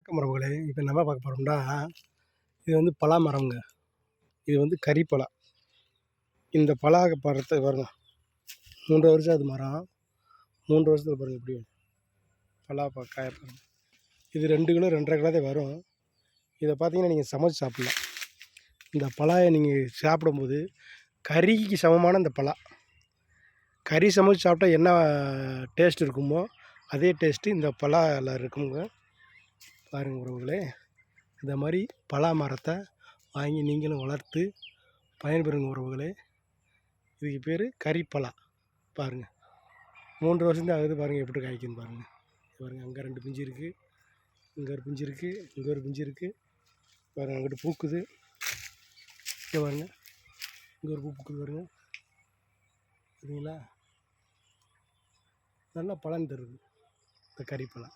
வணக்கம் உறவுகளே. இப்போ என்ன பார்க்க போகிறோம்னா, இது வந்து பலா மரம்ங்க. இது வந்து கறிப்பலா. இந்த பலா பழத்தை பாருங்க, 3 வருஷம் அது மரம். 3 வருஷத்துல பாருங்க எப்படி பலா காய பாருங்க. இது 2 கிலோ 2.5 கிலோ தான் வரும். இதை பார்த்தீங்கன்னா நீங்கள் சமைச்சு சாப்பிட்லாம். இந்த பலாயை நீங்கள் சாப்பிடும்போது கறிக்கு சமமான இந்த பலா. கறி சமைச்சு சாப்பிட்டா என்ன டேஸ்ட் இருக்குமோ அதே டேஸ்ட்டு இந்த பலாவில் இருக்குங்க. பாருங்கள் உறவுகளே, இந்த மாதிரி பலா மரத்தை வாங்கி நீங்களும் வளர்த்து பயன்பெறுங்க உறவுகளே. இதுக்கு பேர் கறிப்பலா. பாருங்கள், 3 வருஷம்தான் ஆகுது. பாருங்கள் எப்படி காய்க்குன்னு பாருங்கள். பாருங்கள், அங்கே 2 பிஞ்சு இருக்குது, இங்கே ஒரு பிஞ்சு இருக்குது, இங்கே ஒரு பிஞ்சு இருக்குது. பாருங்கள், அங்கிட்டு பூக்குது. இங்கே பாருங்கள், இங்கே ஒரு பூ பூக்குது பாருங்கள். சரிங்களா, நல்லா பலன் தருது இந்த கறிப்பலா.